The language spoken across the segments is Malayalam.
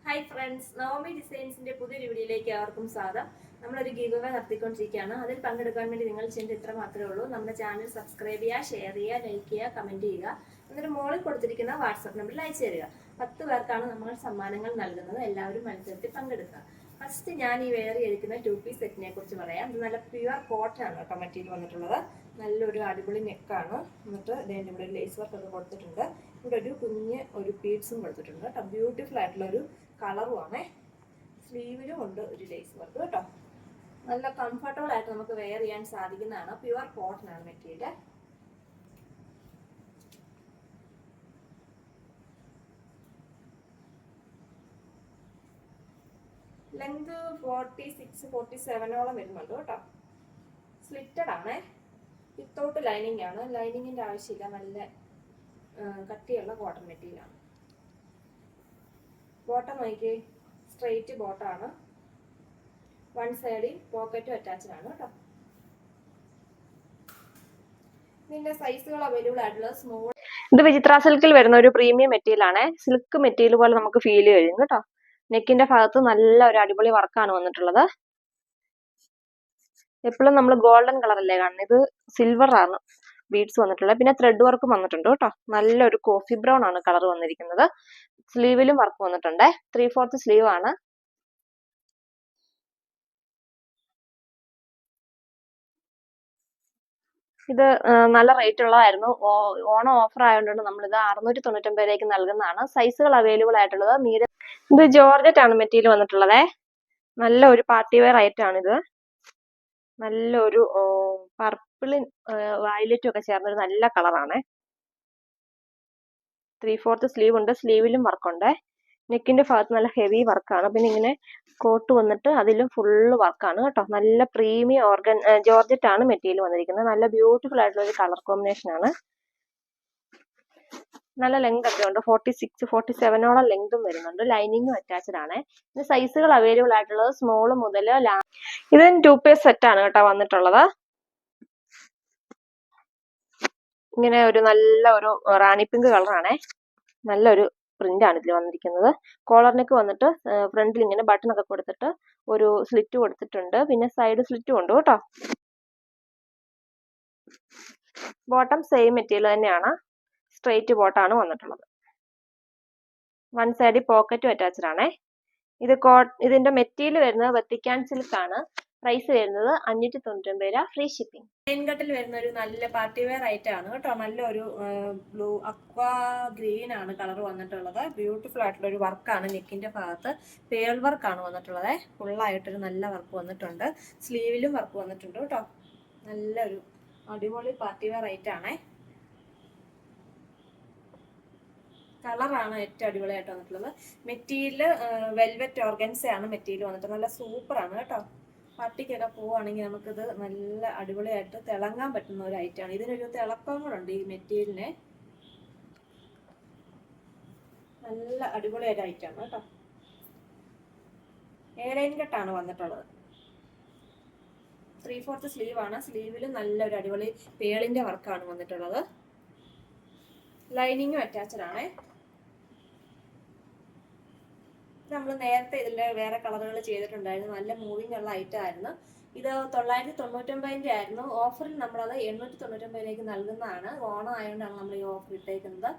ഹായ് ഫ്രണ്ട്സ്, നവമി ഡിസൈൻസിന്റെ പുതിയൊരു വീഡിയോയിലേക്ക് അവർക്കും സ്വാഗതം. നമ്മളൊരു ഗീവ് അവേ നടത്തിക്കൊണ്ടിരിക്കുകയാണ്. അതിൽ പങ്കെടുക്കാൻ വേണ്ടി നിങ്ങൾ ചെയ്യേണ്ട ഇത്ര മാത്രമേ ഉള്ളൂ. നമ്മുടെ ചാനൽ സബ്സ്ക്രൈബ് ചെയ്യുക, ഷെയർ ചെയ്യുക, ലൈക്ക് ചെയ്യുക, കമന്റ് ചെയ്യുക. എന്നിട്ട് മുകളിൽ കൊടുത്തിരിക്കുന്ന വാട്സാപ്പ് നമ്പറിൽ അയച്ചു തരിക. 10 പേർക്കാണ് നമ്മൾ സമ്മാനങ്ങൾ നൽകുന്നത്. എല്ലാവരും മത്സരത്തിൽ പങ്കെടുക്കുക. ഫസ്റ്റ് ഞാൻ ഈ വേറെ ഇരിക്കുന്ന 2 പീസ് സെറ്റിനെ കുറിച്ച് പറയാം. ഇത് നല്ല പ്യുവർ കോട്ടൺ ആണ് കേട്ടോ മെറ്റീരിയൽ വന്നിട്ടുള്ളത്. നല്ലൊരു അടിപൊളി നെക്കാണ്. എന്നിട്ട് ഇതിൻ്റെ ഇവിടെ ലേസ് വർക്ക് ഒക്കെ കൊടുത്തിട്ടുണ്ട്. ഇവിടെ ഒരു കുഞ്ഞ് ഒരു ബീഡ്സും കൊടുത്തിട്ടുണ്ട് കേട്ടോ. ബ്യൂട്ടിഫുൾ ആയിട്ടുള്ള ഒരു കളറുമാണ്. സ്ലീവിലും ഉണ്ട് ഒരു ലേസ് വർക്ക് കേട്ടോ. നല്ല കംഫർട്ടബിൾ ആയിട്ട് നമുക്ക് വെയർ ചെയ്യാൻ സാധിക്കുന്നതാണ്. പ്യുവർ കോട്ടൺ ആണ് മെറ്റീരിയൽ. ലെങ്ത് 46-47 വരുന്നുണ്ട് കേട്ടോ. സ്ലിറ്റഡ് ആണ്. വിത്തൗട്ട് ലൈനിങ് ആണ്. ലൈനിങ്ങിന്റെ ആവശ്യമില്ല. നല്ല കട്ടിയുള്ള കോട്ടൺ മെറ്റീരിയൽ ആണ്. ബോട്ടം നോക്കി, സ്ട്രെയിറ്റ് ബോട്ടമാണ്. വൺ സൈഡിൽ പോക്കറ്റും അറ്റാച്ച്ഡ് ആണ് കേട്ടോ. ഇതിന്റെ സൈസുകൾ അവൈലബിൾ ആയിട്ടുള്ളത് സ്മോൾ. ഇത് വിചിത്ര സിൽക്കിൽ വരുന്ന ഒരു പ്രീമിയം മെറ്റീരിയൽ ആണ്. സിൽക്ക് മെറ്റീരിയൽ പോലെ നമുക്ക് ഫീൽ ചെയ്യും കേട്ടോ. നെക്കിന്റെ ഭാഗത്ത് നല്ല ഒരു അടിപൊളി വർക്കാണ് വന്നിട്ടുള്ളത്. എപ്പോഴും നമ്മൾ ഗോൾഡൻ കളർ അല്ലേ കാണുന്നത്, ഇത് സിൽവർ ആണ് ബീഡ്സ് വന്നിട്ടുള്ളത്. പിന്നെ ത്രെഡ് വർക്കും വന്നിട്ടുണ്ട് കേട്ടോ. നല്ലൊരു കോഫി ബ്രൗൺ ആണ് കളർ വന്നിരിക്കുന്നത്. സ്ലീവിലും വർക്ക് വന്നിട്ടുണ്ട്. 3/4 സ്ലീവ് ആണ്. ഇത് നല്ല റേറ്റ് ഉള്ളതായിരുന്നു. ഓണം ഓഫർ ആയതുകൊണ്ട് നമ്മളിത് 699 നൽകുന്നതാണ്. സൈസുകൾ അവൈലബിൾ ആയിട്ടുള്ളത് മീഡിയം. ഇത് ജോർജറ്റ് ആണ് മെറ്റീരിയൽ വന്നിട്ടുള്ളത്. നല്ല ഒരു പാർട്ടി വെയർ ഐറ്റം ഇത്. നല്ലൊരു പർപ്പിളും വയലറ്റും ഒക്കെ ചേർന്നൊരു നല്ല കളറാണ്. 3/4 സ്ലീവ് ഉണ്ട്. സ്ലീവിലും വർക്കുണ്ട്. നെക്കിന്റെ ഭാഗത്ത് നല്ല ഹെവി വർക്കാണ്. പിന്നെ ഇങ്ങനെ കോട്ട് വന്നിട്ട് അതിലും ഫുള്ള് വർക്കാണ് കേട്ടോ. നല്ല പ്രീമിയം ജോർജറ്റ് ആണ് മെറ്റീരിയൽ വന്നിരിക്കുന്നത്. നല്ല ബ്യൂട്ടിഫുൾ ആയിട്ടുള്ള ഒരു കളർ കോമ്പിനേഷൻ ആണ്. നല്ല ലെങ്ത് ഒക്കെ ഉണ്ട്. 46-47 ലെങ്തും വരുന്നുണ്ട്. ലൈനിങ്ങും അറ്റാച്ച്ഡ് ആണ്. ഇതിന് സൈസുകൾ അവൈലബിൾ ആയിട്ടുള്ളത് സ്മോൾ മുതൽ ഇത് 2 പീസ് സെറ്റ് ആണ് കേട്ടോ വന്നിട്ടുള്ളത്. ഇങ്ങനെ ഒരു നല്ല ഒരു റാണി പിങ്ക് കളറാണ്. നല്ലൊരു പ്രിന്റ് ആണ് ഇതിൽ വന്നിരിക്കുന്നത്. കോളർ നെക്ക് വന്നിട്ട് ഫ്രണ്ടിൽ ഇങ്ങനെ ബട്ടൺ ഒക്കെ കൊടുത്തിട്ട് ഒരു സ്ലിറ്റ് കൊടുത്തിട്ടുണ്ട്. പിന്നെ സൈഡ് സ്ലിറ്റും ഉണ്ട് കേട്ടോ. ബോട്ടം സെയിം മെറ്റീരിയൽ തന്നെയാണ്. സ്ട്രെയിറ്റ് ബോട്ടാണ് വന്നിട്ടുള്ളത്. വൺ സൈഡിൽ പോക്കറ്റും അറ്റാച്ച്ഡ് ആണ്. ഇതിന്റെ മെറ്റീരിയൽ വരുന്നത് വെത്തിക്കാൻ സിൽക്ക് ആണ്. പ്രൈസ് വരുന്നത് 599 രൂപ, ഫ്രീ ഷിപ്പിംഗ്. പ്ലെയിൻ കട്ടിൽ വരുന്ന ഒരു നല്ല പാർട്ടി വെയർ ഐറ്റം ആണ് കേട്ടോ. നല്ലൊരു ബ്ലൂ അക്വാ ഗ്രീൻ ആണ് കളർ വന്നിട്ടുള്ളത്. ബ്യൂട്ടിഫുൾ ആയിട്ടുള്ള ഒരു വർക്കാണ്. നെക്കിന്റെ ഭാഗത്ത് പേൾ വർക്കാണ് വന്നിട്ടുള്ളത്. ഫുള്ളായിട്ടൊരു നല്ല വർക്ക് വന്നിട്ടുണ്ട്. സ്ലീവിലും വർക്ക് വന്നിട്ടുണ്ട് കേട്ടോ. നല്ലൊരു അടിപൊളി പാർട്ടി വെയർ ഐറ്റം ആണ്. കളറാണ് ഏറ്റവും അടിപൊളിയായിട്ട് വന്നിട്ടുള്ളത്. മെറ്റീരിയൽ വെൽവെറ്റ് ഓർഗൻസ ആണ് മെറ്റീരിയൽ വന്നിട്ട്. നല്ല സൂപ്പർ ആണ് കേട്ടോ. പട്ടിക്കൊക്കെ പോവുകയാണെങ്കിൽ നമുക്കിത് നല്ല അടിപൊളിയായിട്ട് തിളങ്ങാൻ പറ്റുന്ന ഒരു ഐറ്റമാണ്. ഇതിനൊരു തിളക്കം കൂടെ ഉണ്ട് ഈ മെറ്റീരിയലിന്. നല്ല അടിപൊളിയായിട്ട് ഐറ്റമാണ് കേട്ടോ. എയർലൈൻ കട്ടാണ് വന്നിട്ടുള്ളത്. 3/4 സ്ലീവ് ആണ്. സ്ലീവിൽ നല്ലൊരു അടിപൊളി പേളിന്റെ വർക്കാണ് വന്നിട്ടുള്ളത്. ലൈനിങ്ങും അറ്റാച്ച്ഡ് ആണ്. നമ്മൾ നേരത്തെ ഇതിന്റെ വേറെ കളറുകൾ ചെയ്തിട്ടുണ്ടായിരുന്നു. നല്ല മൂവിങ് ഉള്ള ഐറ്റം ആയിരുന്നു. ഇത് 999 ആയിരുന്നു. ഓഫറിൽ നമ്മളത് 899 നൽകുന്നതാണ്. ഓണം ആയതുകൊണ്ടാണ് നമ്മൾ ഈ ഓഫർ ഇട്ടേക്കുന്നത്.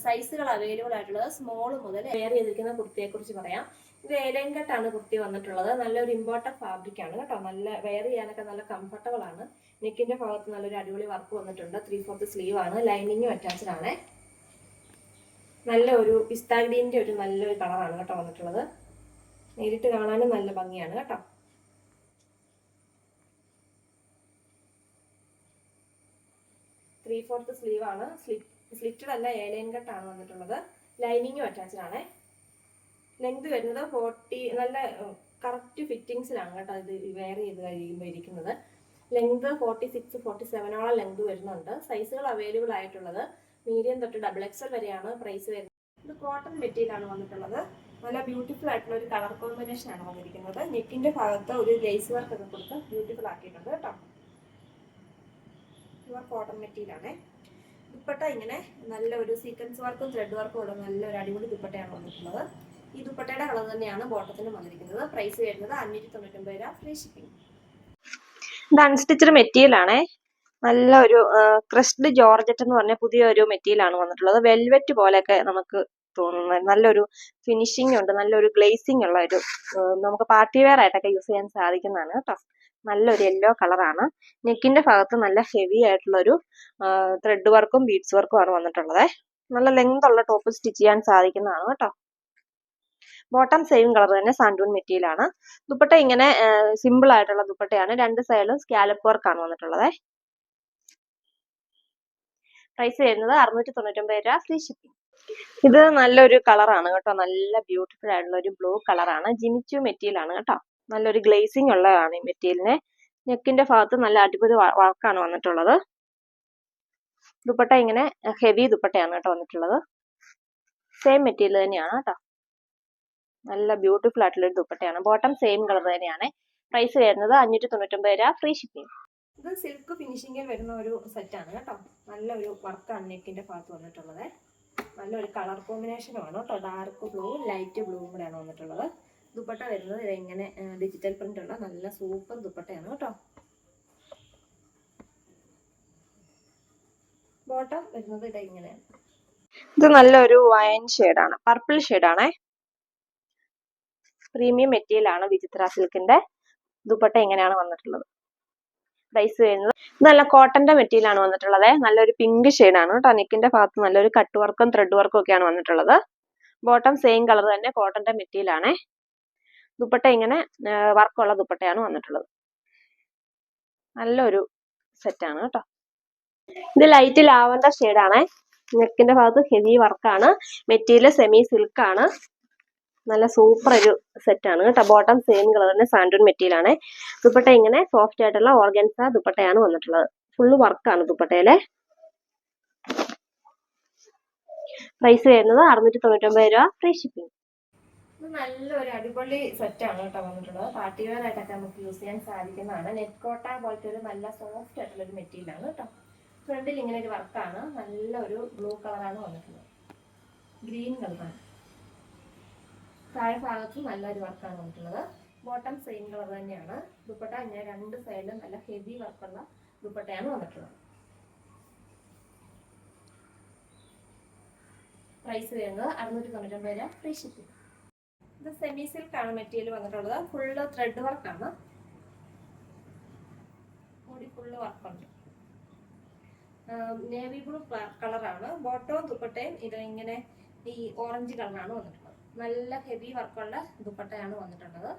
സൈസുകൾ അവൈലബിൾ ആയിട്ടുള്ളത് സ്മോൾ മുതൽ. വെയർ ചെയ്തിരിക്കുന്ന കുർത്തിയെ കുറിച്ച് പറയാം. ഇത് എയർലൈൻ കട്ടാണ് കുർത്തി വന്നിട്ടുള്ളത്. നല്ലൊരു ഇമ്പോർട്ടഡ് ഫാബ്രിക് ആണ് കേട്ടോ. നല്ല വെയർ ചെയ്യാനൊക്കെ നല്ല കംഫർട്ടബിൾ ആണ്. നെക്കിന്റെ ഭാഗത്ത് നല്ലൊരു അടിപൊളി വർക്ക് വന്നിട്ടുണ്ട്. 3/4 സ്ലീവ് ആണ്. ലൈനിങ്ങും അറ്റാച്ച്ഡ് ആണ്. നല്ല ഒരു പിസ്ത ഗ്രീനിന്റെ ഒരു നല്ലൊരു കളറാണ് കേട്ടോ വന്നിട്ടുള്ളത്. നേരിട്ട് കാണാനും നല്ല ഭംഗിയാണ് കേട്ടോ. ത്രീ-ഫോർത്ത് സ്ലീവ് ആണ്. സ്ലിറ്റഡ് അല്ല, എയർലൈൻ കട്ടാണ് വന്നിട്ടുള്ളത്. ലൈനിങ്ങും അറ്റാച്ച്ഡ് ആണ്. ലെങ്ത് വരുന്നത് 40. നല്ല കറക്റ്റ് ഫിറ്റിങ്സിലാണ് കേട്ടോ ഇത് വെയർ ചെയ്ത് കഴിയുമ്പോൾ ഇരിക്കുന്നത്. ലെങ്ത് 46-47 ലെങ്ത് വരുന്നുണ്ട്. സൈസുകൾ അവൈലബിൾ ആയിട്ടുള്ളത് മീഡിയം തൊട്ട് XXL വരെയാണ് പ്രൈസ് വരുന്നത്. ഇത് കോട്ടൺ മെറ്റീരിയൽ ആണ് വന്നിട്ടുള്ളത്. നല്ല ബ്യൂട്ടിഫുൾ ആയിട്ടുള്ള ഒരു കളർ കോമ്പിനേഷൻ ആണ് വന്നിരിക്കുന്നത്. നെക്കിന്റെ ഭാഗത്ത് ഒരു ലേസ് വർക്ക് ഒക്കെ കൊടുത്ത് ബ്യൂട്ടിഫുൾ ആക്കിയിട്ടുണ്ട് കേട്ടോ. പ്യുവർ കോട്ടൺ മെറ്റീരിയൽ ആണ്. ദുപ്പട്ട ഇങ്ങനെ നല്ല ഒരു സീക്വൻസ് വർക്കും ത്രെഡ് വർക്കും ഉള്ള നല്ലൊരു അടിപൊളി ദുപ്പട്ടയാണ് വന്നിട്ടുള്ളത്. ഈ ദുപ്പട്ട ദുപ്പട്ടയുടെ കളർ തന്നെയാണ് ബോട്ടത്തിനും വന്നിരിക്കുന്നത്. പ്രൈസ് വരുന്നത് 599 രൂപ, ഫ്രീ ഷിപ്പിംഗ്. ഇത് അൺസ്റ്റിച്ചഡ് മെറ്റീരിയൽ ആണേ. നല്ല ഒരു ക്രഷ്ഡ് ജോർജറ്റ് എന്ന് പറഞ്ഞ പുതിയൊരു മെറ്റീരിയൽ ആണ് വന്നിട്ടുള്ളത്. വെൽവെറ്റ് പോലെയൊക്കെ നമുക്ക് തോന്നുന്നത്. നല്ലൊരു ഫിനിഷിംഗ് ഉണ്ട്, നല്ലൊരു ഗ്ലേസിംഗ് ഉള്ള ഒരു നമുക്ക് പാർട്ടി വെയർ ആയിട്ടൊക്കെ യൂസ് ചെയ്യാൻ സാധിക്കുന്നതാണ് കേട്ടോ. നല്ലൊരു യെല്ലോ കളറാണ്. നെക്കിന്റെ ഭാഗത്ത് നല്ല ഹെവി ആയിട്ടുള്ള ഒരു ത്രെഡ് വർക്കും ബീഡ്സ് വർക്കും ആണ് വന്നിട്ടുള്ളത്. നല്ല ലെങ്ത് ഉള്ള ടോപ്പ് സ്റ്റിച്ച് ചെയ്യാൻ സാധിക്കുന്നതാണ് കേട്ടോ. ബോട്ടം സെയിം കളർ തന്നെ സാൻഡൂൺ മെറ്റീരിയൽ ആണ്. ദുപ്പട്ട ഇങ്ങനെ സിമ്പിൾ ആയിട്ടുള്ള ദുപ്പട്ടയാണ്. രണ്ട് സൈഡിലും സ്കാലപ്പ് വർക്ക് ആണ് വന്നിട്ടുള്ളത്. പ്രൈസ് വരുന്നത് 699 രൂപ, ഫ്രീ ഷിപ്പിംഗ്. ഇത് നല്ലൊരു കളറാണ് കേട്ടോ. നല്ല ബ്യൂട്ടിഫുൾ ആയിട്ടുള്ള ഒരു ബ്ലൂ കളറാണ്. ജിമിച്ചു മെറ്റീരിയൽ ആണ് കേട്ടോ. നല്ലൊരു ഗ്ലേസിംഗ് ഉള്ളതാണ് ഈ മെറ്റീരിയലിന്. നെക്കിന്റെ ഭാഗത്ത് നല്ല അടിപൊളി വർക്കാണ് വന്നിട്ടുള്ളത്. ദുപ്പട്ട ഇങ്ങനെ ഹെവി ദുപ്പട്ടയാണ് കേട്ടോ വന്നിട്ടുള്ളത്. സെയിം മെറ്റീരിയൽ തന്നെയാണ് കേട്ടോ. നല്ല ബ്യൂട്ടിഫുൾ ആയിട്ടുള്ള ഒരു ദുപ്പട്ടയാണ്. ബോട്ടം സെയിം കളർ തന്നെയാണ്. പ്രൈസ് വരുന്നത് 599 രൂപ, ഫ്രീ ഷിപ്പിംഗ്. ഇത് സിൽക്ക് ഫിനിഷിങ്ങിൽ വരുന്ന ഒരു സെറ്റാണ് കേട്ടോ. നല്ലൊരു വർക്കാണ് നെക്കിന്റെ ഭാഗത്ത് വന്നിട്ടുള്ളത്. നല്ലൊരു കളർ കോമ്പിനേഷനുമാണ് കേട്ടോ. ഡാർക്ക് ബ്ലൂ ലൈറ്റ് ബ്ലൂവും കൂടെയാണ് വന്നിട്ടുള്ളത്. ദുപ്പട്ട വരുന്നത് ഇങ്ങനെ ഡിജിറ്റൽ പ്രിന്റ് ഉള്ള നല്ല സൂപ്പർ ദുപ്പട്ടയാണ് കേട്ടോ. ബോട്ടം വരുന്നത് ഇങ്ങനെയാണ്. ഇത് നല്ലൊരു വൈൻ ഷെയ്ഡാണ്, പർപ്പിൾ ഷെയ്ഡാണേ. പ്രീമിയം മെറ്റീരിയൽ ആണ് വിചിത്ര സിൽക്കിന്റെ. ദുപ്പട്ട ഇങ്ങനെയാണ് വന്നിട്ടുള്ളത്. പ്രൈസ് വരുന്നത് നല്ല കോട്ടന്റെ മെറ്റീരിയൽ ആണ് വന്നിട്ടുള്ളത്. നല്ലൊരു പിങ്ക് ഷെയ്ഡാണ് കേട്ടോ. നെക്കിന്റെ ഭാഗത്ത് നല്ലൊരു കട്ട് വർക്കും ത്രെഡ് വർക്കും ഒക്കെയാണ് വന്നിട്ടുള്ളത്. ബോട്ടം സെയിം കളർ തന്നെ കോട്ടന്റെ മെറ്റീരിയൽ ആണേ. ദുപ്പട്ട ഇങ്ങനെ വർക്കുള്ള ദുപ്പട്ടയാണ് വന്നിട്ടുള്ളത്. നല്ലൊരു സെറ്റാണ് കേട്ടോ. ഇത് ലൈറ്റ് ലാവൻഡർ ഷെയ്ഡാണേ. നെക്കിന്റെ ഭാഗത്ത് ഹെവി വർക്കാണ്. മെറ്റീരിയൽ സെമി സിൽക്ക് ആണ്. നല്ല സൂപ്പർ ഒരു സെറ്റാണ് കേട്ടോ. ബോട്ടം സെയിം കളർ തന്നെ സാൻഡൂൺ മെറ്റീരിയൽ ആണ്. ദുപ്പട്ട ഇങ്ങനെ സോഫ്റ്റ് ആയിട്ടുള്ള ഓർഗൻസ ദുപ്പട്ടയാണ് വന്നിട്ടുള്ളത്. ഫുള്ള് വർക്കാണ് ദുപ്പട്ടയിലെ. പ്രൈസ് വരുന്നത് 699 രൂപ, ഫ്രീ ഷിപ്പിംഗ്. ഇത് നല്ലൊരു അടിപൊളി സെറ്റാണ് കേട്ടോ വന്നിട്ടുള്ളത്. പാർട്ടി വെയർ ആയിട്ടൊക്കെ നമുക്ക് യൂസ് ചെയ്യാൻ സാധിക്കുന്നതാണ്. നെറ്റ് കോട്ട പോലത്തെ ഒരു നല്ല സോഫ്റ്റ് ആയിട്ടുള്ള ഒരു മെറ്റീരിയൽ ആണ് കേട്ടോ. ഫ്രണ്ടിൽ ഇങ്ങനെ ഒരു വർക്കാണ്. നല്ലൊരു ബ്ലൂ കളറാണ് വന്നിട്ടുള്ളത്. ഗ്രീൻ കളറാണ്. താഴെ ഭാഗത്തും നല്ലൊരു വർക്കാണ് വന്നിട്ടുള്ളത്. ബോട്ടം സെയിം കളർ തന്നെയാണ്. ദുപ്പട്ട ഇങ്ങനെ രണ്ട് സൈഡിലും നല്ല ഹെവി വർക്കുള്ള ദുപ്പട്ടയാണ് വന്നിട്ടുള്ളത്. പ്രൈസ് വരുന്നത് 699 രൂപ, ഫ്രീ ഷിപ്പിംഗ്. ഇത് സെമി സിൽക്ക് ആണ് മെറ്റീരിയൽ വന്നിട്ടുള്ളത്. ഫുള്ള് ത്രെഡ് വർക്കാണ്. കൂടി ഫുള്ള് വർക്കുണ്ട്. നേവി ബ്ലൂ കളറാണ്. ബോട്ടവും ദുപ്പട്ടയും ഇത് ഇങ്ങനെ ഈ ഓറഞ്ച് കളറാണ് വന്നിട്ടുള്ളത്. നല്ല ഹെവി വർക്കുള്ള ദുപ്പട്ടയാണ് വന്നിട്ടുള്ളത്.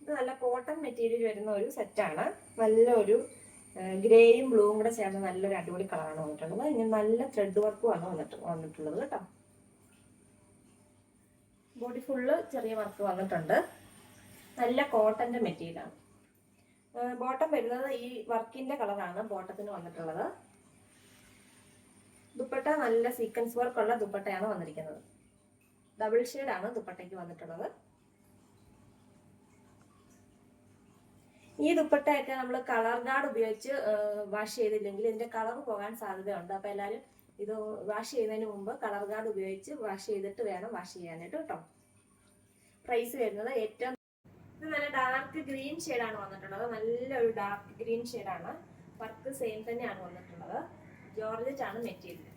ഇത് നല്ല കോട്ടൺ മെറ്റീരിയൽ വരുന്ന ഒരു സെറ്റാണ്. നല്ലൊരു ഗ്രേയും ബ്ലൂവും കൂടെ ചേർന്ന് നല്ലൊരു അടിപൊളി കളറാണ് വന്നിട്ടുള്ളത്. ഇങ്ങനെ നല്ല ത്രെഡ് വർക്കുമാണ് വന്നിട്ടുള്ളത് കേട്ടോ. ബോഡി ഫുള്ള് ചെറിയ വർക്ക് വന്നിട്ടുണ്ട്. നല്ല കോട്ടന്റെ മെറ്റീരിയലാണ്. ബോട്ടം വരുന്നത് ഈ വർക്കിന്റെ കളറാണ് ബോട്ടത്തിന് വന്നിട്ടുള്ളത്. ദുപ്പട്ട നല്ല സീക്വൻസ് വർക്കുള്ള ദുപ്പട്ടയാണ് വന്നിരിക്കുന്നത്. ഡബിൾ ഷെയ്ഡാണ് ദുപ്പട്ടയ്ക്ക് വന്നിട്ടുള്ളത്. ഈ ദുപ്പട്ടയൊക്കെ നമ്മൾ കളർ ഗാർഡ് ഉപയോഗിച്ച് വാഷ് ചെയ്തില്ലെങ്കിൽ ഇതിന്റെ കളർ പോകാൻ സാധ്യതയുണ്ട്. അപ്പൊ എല്ലാവരും ഇത് വാഷ് ചെയ്യുന്നതിന് മുമ്പ് കളർ ഗാർഡ് ഉപയോഗിച്ച് വാഷ് ചെയ്തിട്ട് വേണം വാഷ് ചെയ്യാനായിട്ട് കേട്ടോ. പ്രൈസ് വരുന്നത് ഏറ്റവും ഇത് നല്ല ഡാർക്ക് ഗ്രീൻ ഷെയ്ഡാണ് വന്നിട്ടുള്ളത്. നല്ലൊരു ഡാർക്ക് ഗ്രീൻ ഷെയ്ഡാണ്. വർക്ക് സെയിം തന്നെയാണ് വന്നിട്ടുള്ളത്. ജോർജറ്റ് ആണ് മെറ്റീരിയൽ.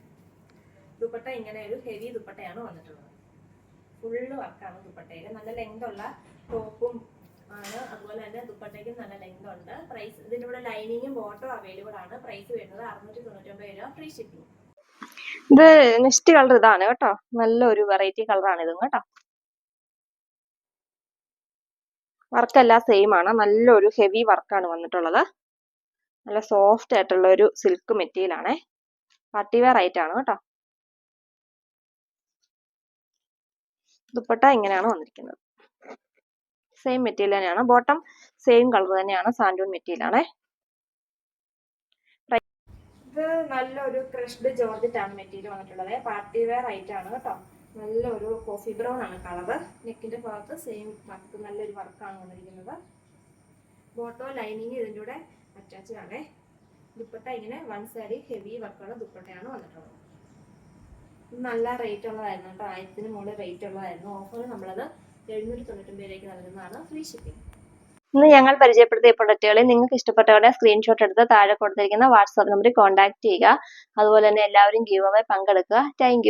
ദുപ്പട്ട ഇങ്ങനെ ഒരു ഹെവി ദുപ്പട്ടയാണ് വന്നിട്ടുള്ളത്. ഫുള്ള് വർക്കാണ് ദുപ്പട്ടയിൽ. നല്ല ലെങ്ത് ഉള്ള ടോപ്പും ആണ്. അതുപോലെ തന്നെ ദുപ്പട്ടയ്ക്ക് നല്ല ലെങ്ത് ഉണ്ട്. പ്രൈസ് ഇതിന്റെ കൂടെ ലൈനിങ്ങും ബോട്ടും അവൈലബിൾ ആണ്. പ്രൈസ് വരുന്നത് 699 രൂപ, ഫ്രീ ഷിപ്പിംഗ്. ഇത് നെക്സ്റ്റ് കളർ ഇതാണ് കേട്ടോ. നല്ലൊരു വെറൈറ്റി കളറാണ് ഇതും കേട്ടോ. വർക്കെല്ലാം സെയിം ആണ്. നല്ലൊരു ഹെവി വർക്കാണ് വന്നിട്ടുള്ളത്. നല്ല സോഫ്റ്റ് ആയിട്ടുള്ള ഒരു സിൽക്ക് മെറ്റീരിയൽ ആണ്. പാർട്ടി വെയർ ആയിട്ടാണ് കേട്ടോ. ദുപ്പട്ട ഇങ്ങനെയാണ് വന്നിരിക്കുന്നത്. സെയിം മെറ്റീരിയൽ തന്നെയാണ്. ബോട്ടം സെയിം കളർ തന്നെയാണ്. സാൻഡൂൺ മെറ്റീരിയൽ ആണ്. ഇത് നല്ലൊരു ക്രഷ്ഡ് ജോർജറ്റ് ആണ് മെറ്റീരിയൽ വന്നിട്ടുള്ളത്. പാർട്ടി വെയർ ആയിട്ടാണ് കേട്ടോ. നല്ലൊരു കോഫി ബ്രൗൺ ആണ് കളറ്. നെക്കിന്റെ ഭാഗത്ത് സെയിം വർക്ക് നല്ലൊരു വർക്കാണ് വന്നിരിക്കുന്നത്. ബോട്ടോ ലൈനിങ് ഇതിൻ്റെ കൂടെ അറ്റാച്ച്ഡ് ആണ്. ദുപ്പട്ട ഇങ്ങനെ വൺ സൈഡ് ഹെവി വർക്കുള്ള ദുപ്പട്ടയാണ് വന്നിട്ടുള്ളത്. നല്ല റേറ്റ് ഉള്ളതായിരുന്നു കേട്ടോ, 1000 മുകളിൽ റേറ്റ് ഉള്ളതായിരുന്നു. ഓഫർ നമ്മളത് 799 നൽകുന്നതാണ്, ഫ്രീ ഷിപ്പിംഗ്. ഇന്ന് ഞങ്ങൾ പരിചയപ്പെടുത്തിയ പ്രൊഡക്റ്റുകളിൽ നിങ്ങൾക്ക് ഇഷ്ടപ്പെട്ടവരുടെ സ്ക്രീൻഷോട്ട് എടുത്ത് താഴെ കൊടുത്തിരിക്കുന്ന വാട്സാപ്പ് നമ്പറിൽ കോൺടാക്ട് ചെയ്യുക. അതുപോലെ തന്നെ എല്ലാവരും ഗീവ് അവേ പങ്കെടുക്കുക. താങ്ക്